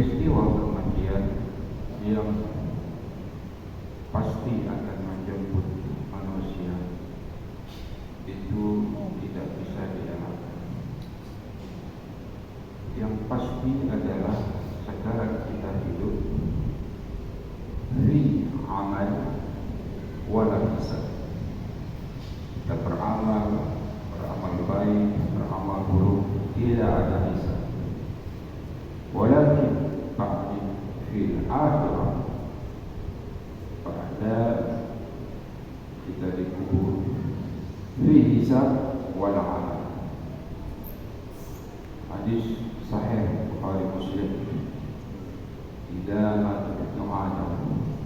peristiwa kematian yang pasti akan menjemput manusia itu tidak bisa dielakkan. Yang pasti adalah sekarang kita hidup fi amal wala hisab. Kita beramal baik, beramal buruk, tidak ada hisab. Walakin ba'di fil akhirah, pada kita dikubur fi hisab wal amal. Hadis sahih Bukhari Muslim. Idza mata ibnu Adam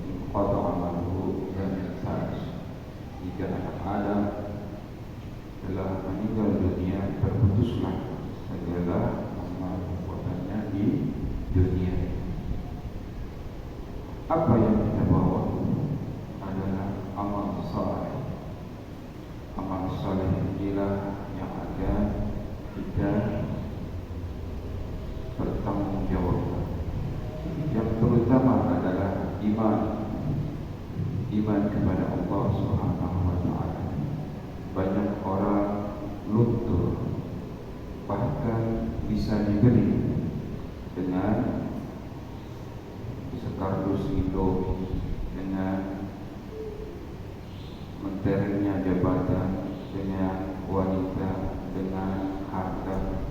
inqata amaluhu min salas. Jika anak Adam telah meninggal dunia, terputuslah segala amal perbuatannya di dunia. Apa yang kita bawa adalah amal saleh. Amal saleh inilah yang akan kita bertanggungjawabkan. Yang terutama adalah iman kepada Allah Subhanahu wa taala. Banyak orang luntur, bahkan bisa dibeli dengan sekardus Indomie, dengan menterengnya jabatan, dengan wanita, dengan harta.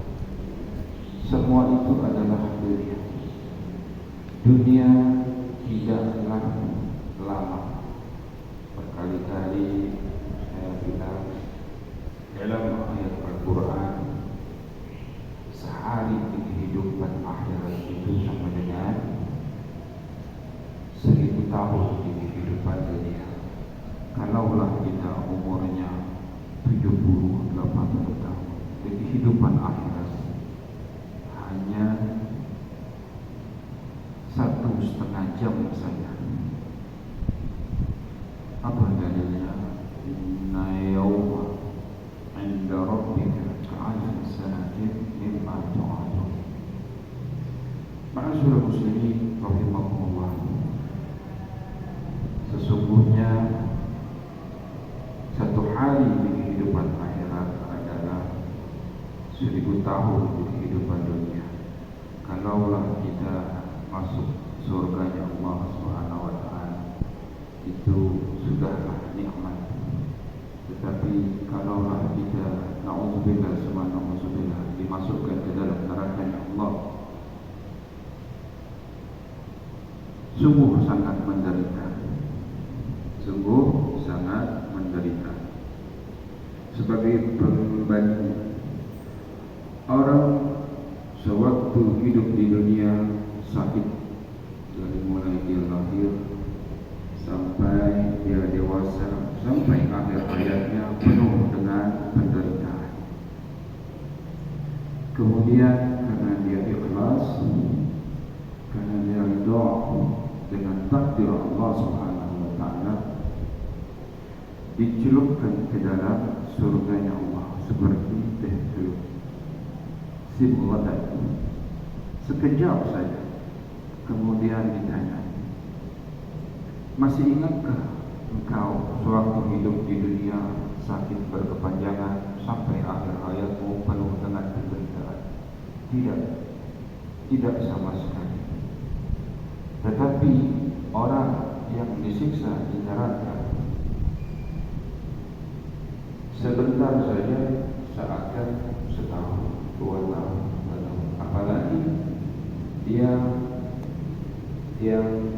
Semua itu adalah dunia. Dunia tidaklah lama. Berkali-kali saya bilang dalam ayat Al-Quran, sehari di kehidupan akhirat itu sama dengan 1000 tahun di kehidupan dunia. Kalaulah kita umurnya 70-80 tahun, di kehidupan akhirat hanya 1,5 jam saja. Apa dalilnya? Inna yawma inda rabbika ka'alfi sanatin mimma ta'udun. Ma'asyiral muslimin rahimakumullah. Sesungguhnya satu hari di kehidupan akhirat adalah 1000 tahun di kehidupan dunia. Kalaulah kita masuk surganya Allah Subhanahu wa taala, itu sudahlah nikmat. Tetapi kalaulah kita na'udzubillah subhanallah dimasukkan ke dalam neraka Allah, sungguh sangat menderita. Sungguh sangat menderita. Sebagai pembanding, orang sewaktu hidup di dunia sakit, dari mulai dia lahir sampai dia dewasa, sampai akhir hayatnya penuh dengan penderitaan. Kemudian karena dia ikhlas, karena dia ridha dengan takdir Allah Subhanahu wa taala, dicelupkan ke dalam surganya Allah seperti teh celup simulatan, sekejap saja. Kemudian ditanya, masih ingatkah engkau sewaktu hidup di dunia sakit berkepanjangan sampai akhir hayatmu penuh dengan penderitaan? Tidak, tidak sama sekali. Tetapi orang yang disiksa di neraka sebentar saja seakan setahun, 2 tahun, apalagi dia yang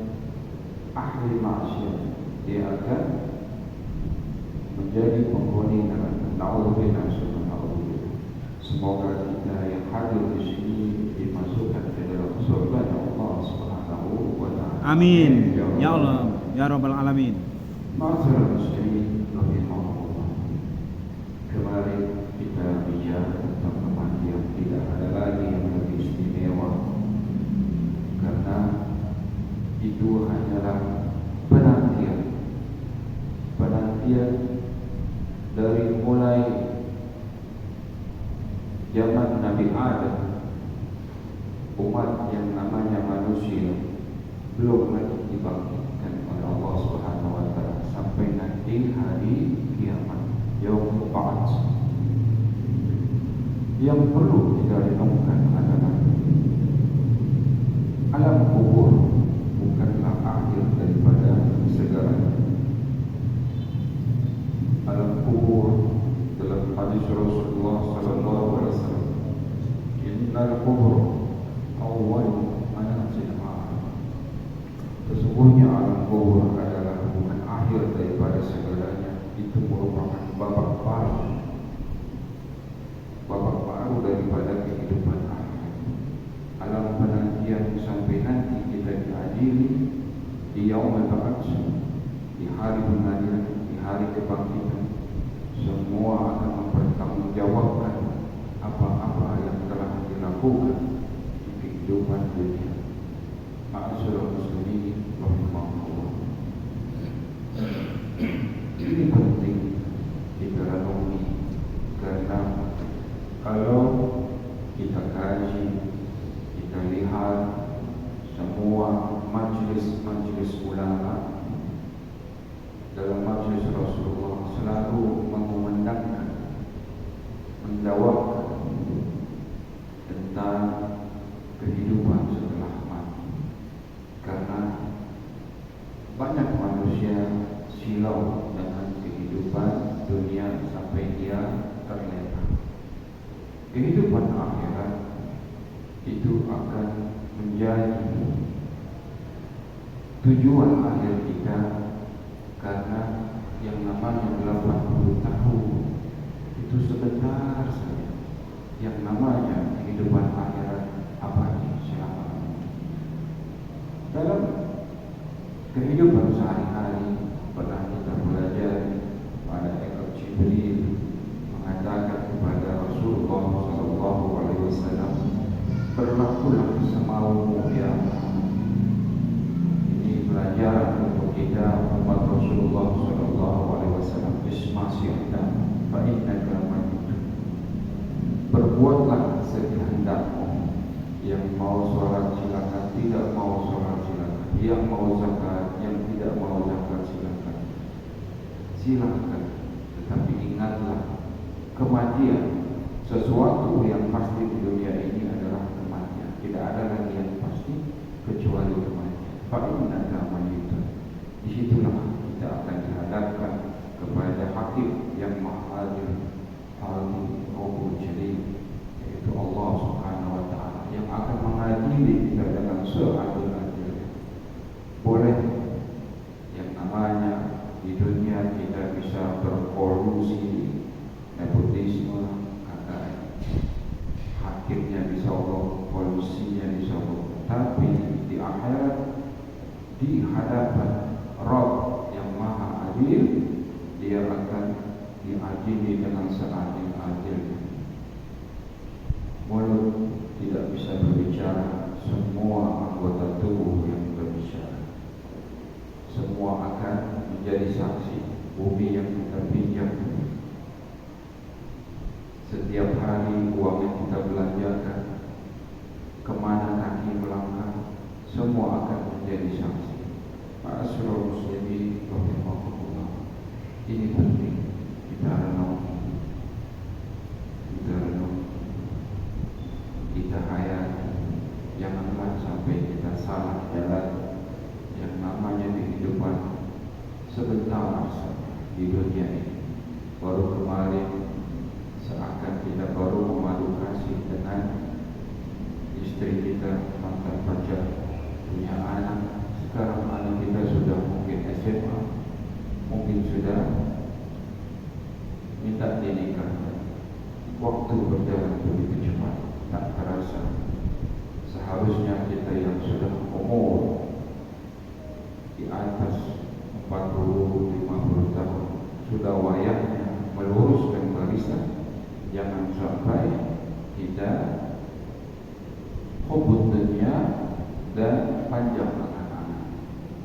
ahli maksiat, dia akan menjadi penghuni neraka. Na'udzubillah subhanallah. Semoga kita yang hadir di sini dimasukkan ke dalam surga Allah Subhanahu wa taala. Amin. Ya Allah, ya Rabbal alamin. Ma'asyiral muslimin rahimahumullah. Kemarin kita bicara tentang kematian. Tidak ada lagi yang lebih istimewa, karena itu hanyalah penantian dari mulai zaman Nabi Adam umat yang namanya manusia belum lagi dibangkitkan oleh Allah Subhanahu wa taala sampai nanti hari kiamat, yaumul ba'ats. Yang perlu kita renungkan adalah alam kubur bukanlah akhir daripada segalanya. Alam kubur dalam hadis Rasulullah sallallahu alaihi wasallam, innal kubur awwal manazil a'mal. Sesungguhnya alam kubur adalah bukan akhir daripada segalanya, itu merupakan babak baru daripada kehidupan akhirat. Alam penantian sampai nanti kita diadili di yaumul ba'ats, di hari pengadilan, di hari kebangkitan. Semua akan mempertanggungjawabkan apa-apa yang telah dilakukan di kehidupan dunia. Ma'asyiral muslimin rahimahullah. Ini penting kita renungi, karena kalau kita kaji, kita lihat semua majlis-majlis ulama dalam majlis Rasulullah selalu mengumandangkan, mendawakkan tentang kehidupan setelah mati. Karena banyak manusia silau dengan kehidupan dunia sampai dia terlena. Kehidupan akhirat itu akan menjadi tujuan akhir kita, karena yang namanya 80 tahun itu sebentar saja. Yang namanya kehidupan akhirat abadi selama-lamanya. Dalam kehidupan sehari-hari pernah kita belajar pada Ekor Jibril mengatakan kepada Rasulullah SAW, berlakulah semaumu ya Muhammad. Ini pelajaran untuk kita umat Rasulullah SAW. Ismasi'na fa innaka mayyitun. Berbuatlah sekehendakmu. Yang mau sholat silakan, tidak mau sholat silakan. Yang mau zakat, yang tidak mau zakat silakan. Silakan, tetapi ingatlah kematian. Sesuatu yang pasti di dunia ini adalah kematian. Tidak ada lagi yang pasti kecuali kematian. Fa innaka mayyitun. Disitulah kita akan dihadapkan kepada Hakim yang Maha Adil, Al-Qadir Jalil, yaitu Allah Subhanahu wa taala, yang akan mengadili kita dengan seadil-adilnya. Boleh yang namanya di dunia kita bisa berkolusi, nepotisme, hakimnya bisa Allah, polisinya bisa Allah. Tapi di akhirat, di hadapan Rabb yang Maha Adil, dia akan diadili dengan seadil-adilnya. Mulut tidak bisa berbicara, semua anggota tubuh yang berbicara. Semua akan menjadi saksi. Bumi yang kita pinjam, setiap hari uang yang kita belanjakan, kemana kaki melangkah, semua akan menjadi saksi. Ma'asyiral muslimin rahimahullah. Ini penting kita renungi, kita hayati. Janganlah sampai kita salah jalan. Yang namanya kehidupan sebentar saja di dunia ini. Baru kemarin seakan kita baru memadu kasih dengan istri kita, mantan pacar, punya anak. Sekarang anak kita sudah mungkin SMA, mungkin sudah minta dinikahkan. Waktu berjalan begitu cepat, tak terasa. Seharusnya kita yang sudah umur di atas 40-50 tahun sudah wayahnya meluruskan barisan. Jangan sampai kita hubud dunia dan panjang anak-anak.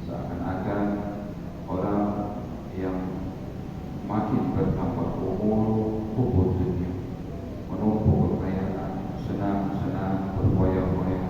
Seakan-akan orang yang makin bertambah umur hubud dunia, menumpuk kekayaan, senang-senang, berfoya-foya,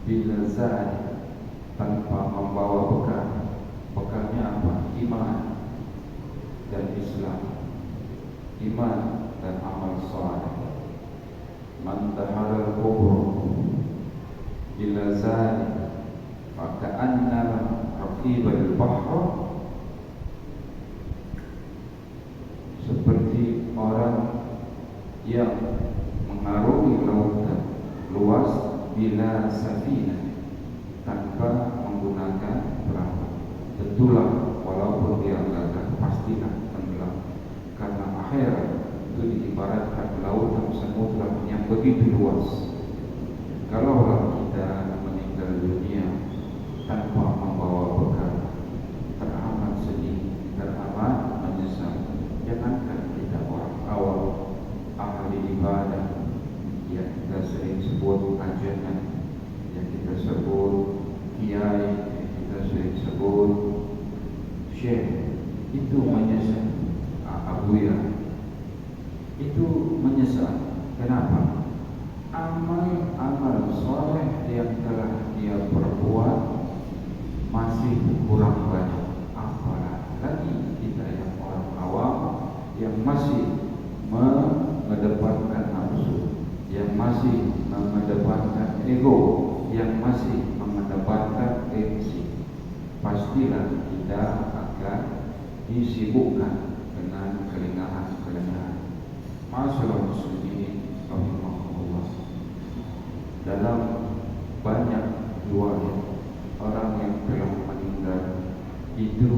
bila zad tanpa membawa bekal. Bekalnya apa? Iman dan Islam, iman dan amal saleh. Man dahara al-kubur bila zad faka'anna raqibal bahr, seperti orang yang mengarungi lautan luas bila safinah, tanpa menggunakan perahu. Tentulah walaupun dia gagal, pastilah tenggelam, karena akhirat itu diibaratkan lautan samudra yang begitu luas. Kalaulah kita meninggal dunia tanpa membawa bekal, teramat sedih, teramat menyesal. Jangankan kita orang awam, ahli ibadah yang kita sering sebut ajaran, yang kita sebut kiai, yang kita sering sebut syekh, itu menyesal. Abuya itu menyesal. Kenapa? Amal soleh yang telah dia perbuat masih kurang banyak. Apalagi kita yang orang awam yang masih mengedepankan nafsu, yang masih mengedepankan ego, yang masih mengedepankan gengsi. Pastilah kita akan disibukkan dengan kelengahan-kelengahan. Masalah muslimin rahimahullah, dalam banyak riwayat orang yang telah meninggal itu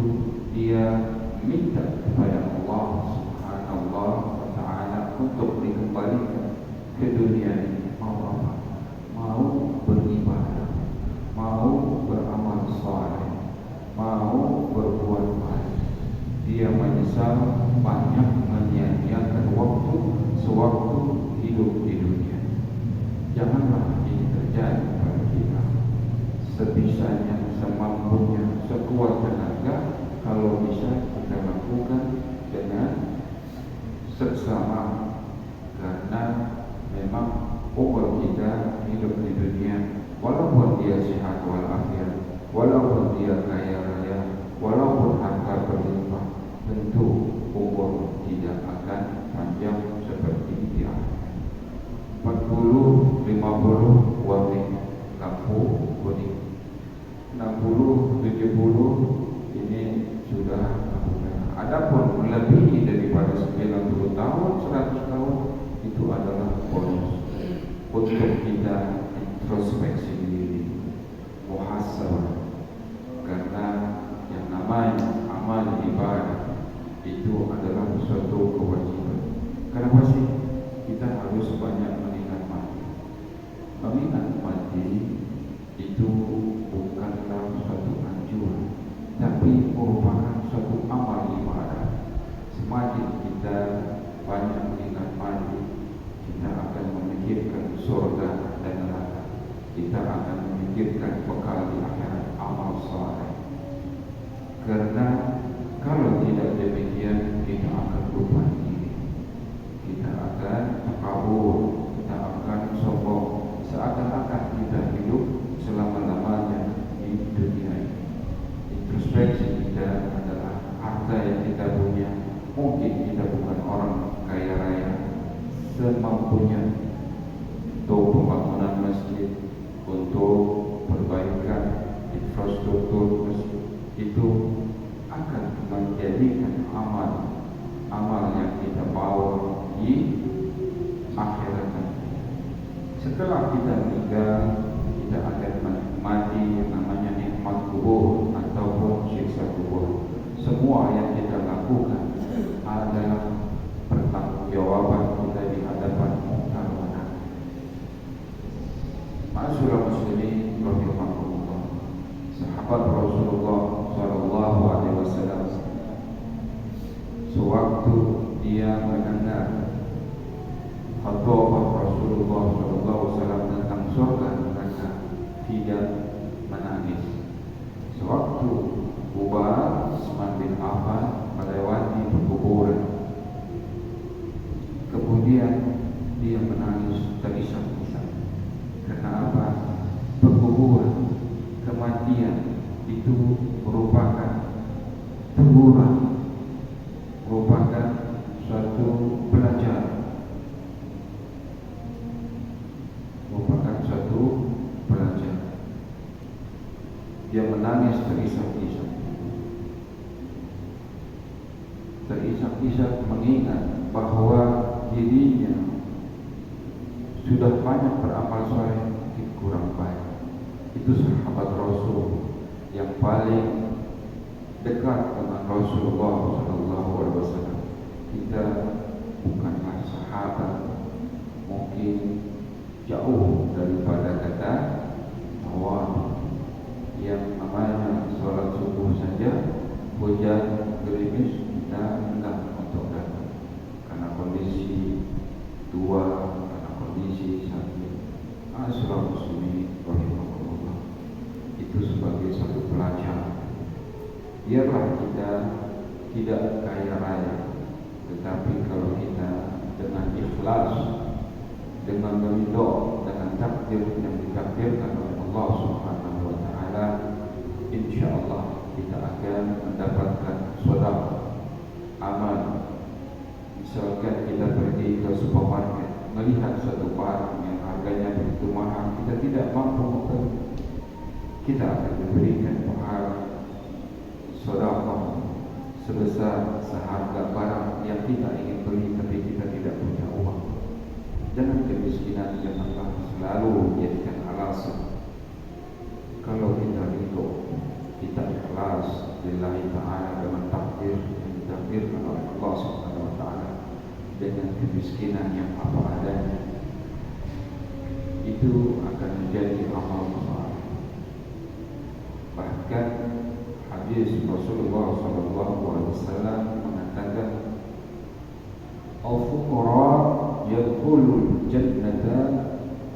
dia minta kepada Allah Subhanahu wa ta'ala untuk dikembalikan ke dunia ini. Mau apa? Mau beribadah, mau beramal saleh, mau berbuat baik. Dia menyesal banyak menyia-nyiakan waktu sewaktu hidup di dunia. Janganlah ini terjadi pada kita. Sebisanya, semampunya, sekuat tenaga, kalau bisa kita lakukan dengan seksama, karena memang umur kita hidup di dunia, walaupun dia sehat walafiat, walaupun dia kaya raya, walaupun harta berlimpah, tentu umur tidak akan panjang seperti di akhir. 40, 50 warna lampu kuning, 60, 70 ini sudah lampu merah. Adapun melebihi daripada 90 tahun, 100 tahun, itu adalah bonus untuk kita introspeksi diri, muhasabah. Karena yang namanya amal ibadah itu adalah suatu kewajiban. Kenapa sih kita harus banyak mengingat mati? Mengingat mati itu bukanlah suatu anjuran, tapi merupakan suatu amal ibadah. Semakin kita banyak mengingat mati, kita akan memikirkan surga dan neraka. Kita akan memikirkan bekal di akhirat, amal saleh. Karena kalau tidak demikian, kita akan lupa diri, kita akan takabur, kita akan sombong, seakan-akan kita hidup selama-lamanya di dunia ini. Introspeksi kita adalah harta yang kita punya. Mungkin kita bukan orang kaya raya, semampunya untuk pembangunan masjid, untuk perbaikan infrastruktur masjid, itu akan menjadikan amal yang kita bawa di akhirat nanti. Setelah kita meninggal, kita akan menikmati yang namanya nikmat kubur ataupun siksa kubur. Semua yang kita lakukan adalah pertanggungjawaban kita di hadapan Munkar wa Nakir. Ma'asyiral muslimin rahimahumullah, sahabat Rasulullah sallallahu alaihi wasallam, sewaktu dia mendengar khutbah Rasulullah sallallahu alaihi wasallam tentang surga neraka, tidak menangis. Sewaktu Utsman bin Affan melewati perkuburan, kemudian dia menangis terisak-isak. Karena apa? Perkuburan itu merupakan teguran, merupakan suatu pelajaran, merupakan suatu pelajaran. Dia menangis terisak-isak, terisak-isak mengingat bahwa dirinya sudah banyak beramal soleh, mungkin kurang baik. Itu sahabat Rasul yang paling dekat dengan Rasulullah SAW. Kita bukanlah sahabat, mungkin jauh daripada kata tawadu. Yang namanya sholat subuh saja hujan gerimis kita enggak untuk datang karena kondisi tua, karena kondisi sakit. Asal muslimin rahimahullah, itu sebagai satu pelajaran. Biarlah kita tidak kaya raya, tetapi kalau kita dengan ikhlas, dengan meridho, dengan takdir yang ditakdirkan oleh Allah Subhanahu wa taala, insyaallah kita akan mendapatkan sedekah amal. Misalkan kita pergi ke supermarket, melihat satu barang yang harganya begitu mahal, kita tidak mampu membeli, kita akan diberikan pahala sedekah sebesar seharga barang yang kita ingin beli tapi kita tidak punya uang. Jangan kemiskinan, janganlah selalu jadikan alasan. Kalau kita ridho, kita ikhlas lillahi ta'ala dengan takdir yang ditakdirkan oleh Allah Subhanahu wa ta'ala, dengan kemiskinan yang apa adanya, itu akan menjadi amal saleh. Bahkan hadis Rasulullah SAW mengatakan, al-fuqara yadkhulul jannata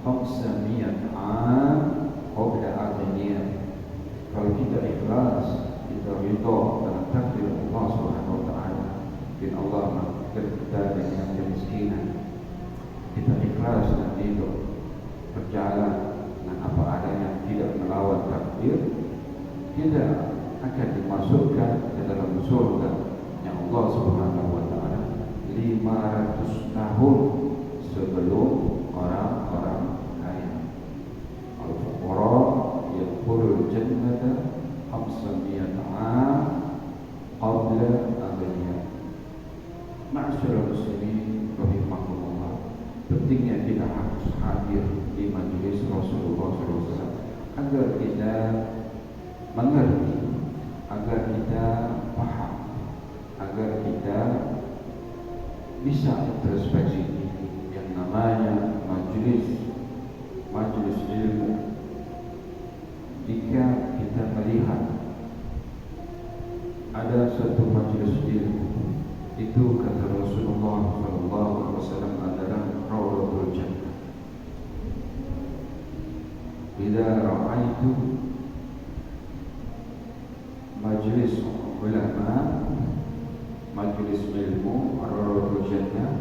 500 'am qabla aghniya. Kalau kita ikhlas, kita ridha dengan takdir Allah Subhanahu wa taala, dan Allah menakdirkan kita dengan kemiskinan, kita ikhlas dan ridha, berjalan dengan apa adanya, tidak melawan takdir, kita akan dimasukkan ke dalam surga yang Allah Subhanahu wa taala 500 tahun sebelum orang-orang kaya. Al-fuqara yadkhulul jannata 500 'am qabla aghniya. Ma'asyiral muslimin rahimahumullah, pentingnya kita harus hadir di majelis Rasulullah SAW agar kita mengerti, agar kita paham, agar kita bisa introspeksi diri. Yang namanya majelis ilmu, jika kita melihat ada satu majelis ilmu, itu kata Rasulullah SAW adalah Rawdatul Jannah. Bila ra'aitu majlis ulama, majlis ilmu, Rawdatul Jannah,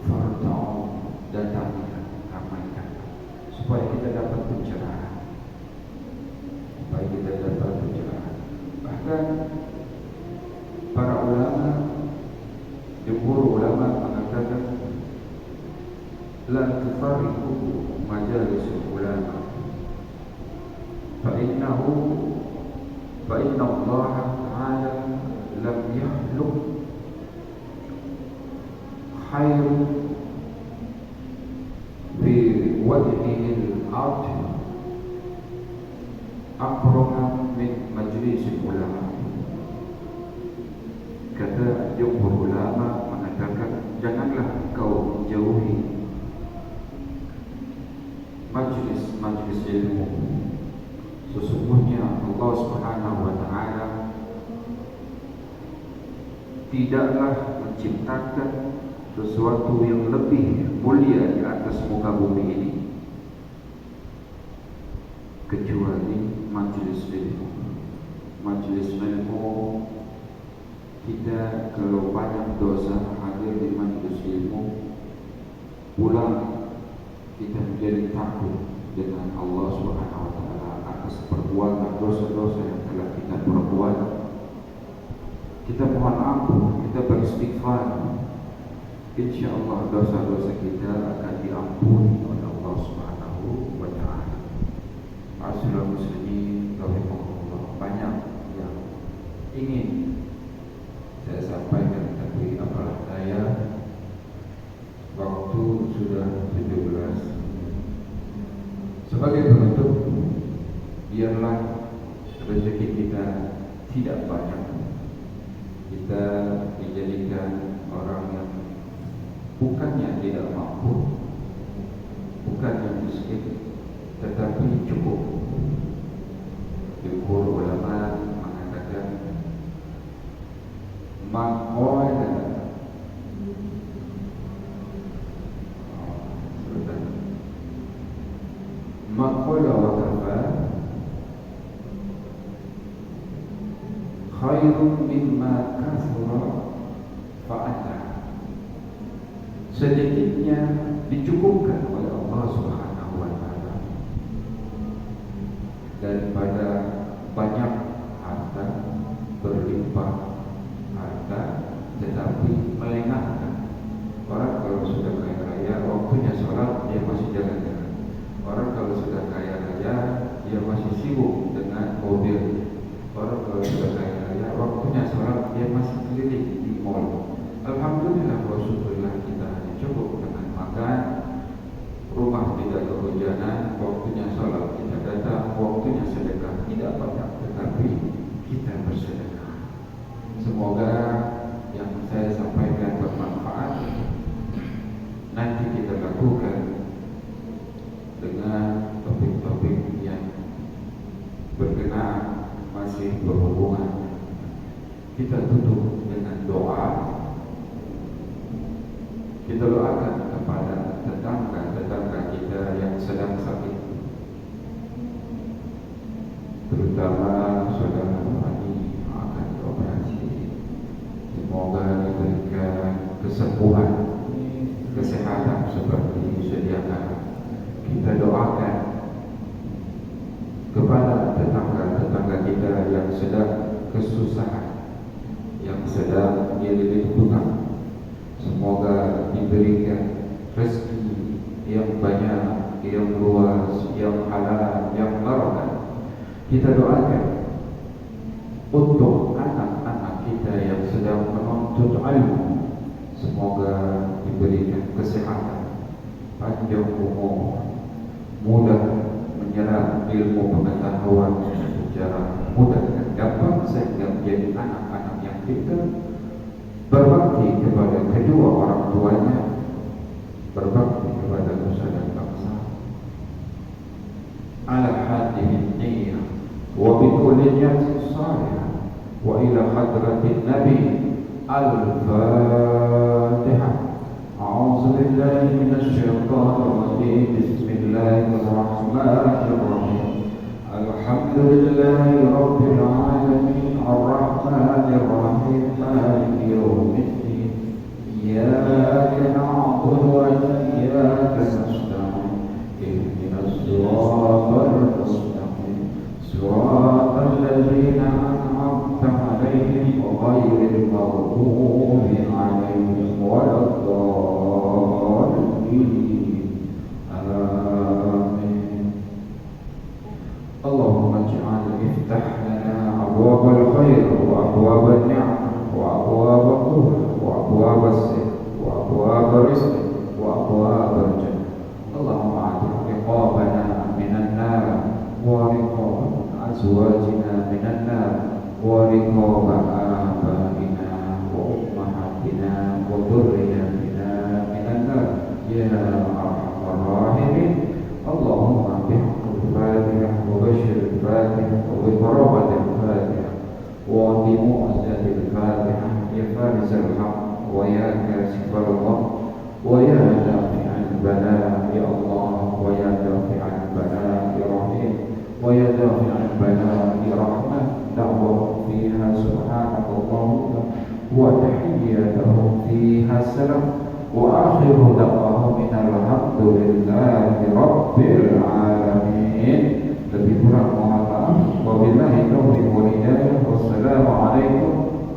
farta'u, datangilah, ramaikan, supaya kita dapat pencerahan, Bahkan para ulama, jumhur ulama mengatakan, la tufarriqu majalis ulama, fa inna Allah Ta'ala lam yakhluq khairun fi wajhihi al-ard akrama min majlis ulama. Kata jumhur ulama mengatakan, janganlah engkau menjauhi majlis ilmu. Sesungguhnya Allah Subhanahu wa taala tidaklah menciptakan sesuatu yang lebih mulia di atas muka bumi ini kecuali majlis ilmu. Majlis ilmu, kita kalau banyak dosa hadir di majlis ilmu, pulang kita menjadi takut dengan Allah Subhanahu wa taala atas perbuatan dosa-dosa yang telah kita perbuat. Kita mohon ampun, kita beristighfar. Insyaallah dosa-dosa kita akan diampuni oleh Allah Subhanahu wa taala. Ma'asyiral muslimin rahimakumullah, banyak yang ingin saya sampaikan, tapi apalah daya, waktu sudah 17. Sebagai penutup, biarlah rezeki kita tidak banyak, kita dijadikan orang yang bukannya tidak mampu, bukannya miskin, tetapi cukup. Jumhur ulama mengatakan maqala wa kafa khairun mimma kathura fa'ata. Sedikitnya dicukupkan oleh Allah Subhanahu wa taala daripada banyak harta, berlimpah harta tetapi melengahkan. Orang kalau sudah kaya raya, waktunya sholat dia masih jalan-jalan. Orang kalau sudah kaya raya, dia masih sibuk dengan mobil. Orang kalau sudah kaya raya, waktunya sholat dia masih keliling di mall. Alhamdulillah wa syukurillah, kita hanya cukup dengan makan, rumah tidak kehujanan, waktunya sholat kita datang, waktunya sedekah tidak banyak tetapi kita bersedekah. Semoga yang saya sampaikan bermanfaat. Nanti kita lakukan dengan topik-topik yang berkenaan masih berhubungan. Kita tutup dengan doa. Kita doakan kepada tetangga-tetangga kita yang sedang sakit, terutama saudara Fani akan dioperasi. Semoga diberikan kesembuhan, kesehatan seperti disediakan. Kita doakan kepada tetangga-tetangga kita yang sedang kesusahan, yang sedang dililit hutang. Semoga diberikan rezeki yang banyak, yang luas, yang halal, yang barokah. Kita doakan untuk anak-anak kita yang sedang menuntut ilmu. Semoga diberikan kesehatan, panjang umur, mudah menyerap ilmu pengetahuan secara mudah dan gampang, sehingga menjadi anak-anak yang pintar, berbakti kepada kedua orang tuanya, berbakti kepada nusa dan bangsa. Ala hadhihi niyyah wa bi kulli niyatin salihah wa ila hadratin nabi. Al-Fatihah. A'udzu billahi minasy syaithanir rajim. Bismillahirrahmanirrahim. Alhamdulillahi rabbil alamin, arrahmanir rahim, maliki yaumiddin. Iyyaka na'budu wa iyyaka nasta'in. Ihdinas siratal mustaqim, siratal ladzina an'amta 'alaihim ghairil maghdubi 'alaihim waladdallin. اللهم اجعل افتح لنا أبواب الخير وأبواب النعمة وأبواب الطهر وأبواب السر وأبواب الرزق وأبواب الجنة. اللهم اعتق رقابنا من النار ورقاب أزواجنا من النار ورقاب آبائنا وأمهاتنا وذرياتنا من النار يا أرحم الراحمين. اللهم بحق الفاتحة وبشر الفاتحة وبقرابة الفاتحة وبمؤسسة الفاتحة يا فارس الحق ويا كاشف الغم ويا دافع البلاء يا الله ويا دافع البلاء يا رحيم ويا دافع البلاء يا رحمة. دعوة فيها سبحانك اللهم وتحياتهم فيها السلام وآخر دعواهم Alhamdulillahi Rabbil Alamin. Lebih kurang mohon maaf. Wabillahi taufiq wal hidayah. Wassalamualaikum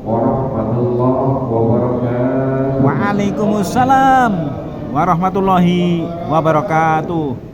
warahmatullahi wabarakatuh. Waalaikumsalam warahmatullahi wabarakatuh.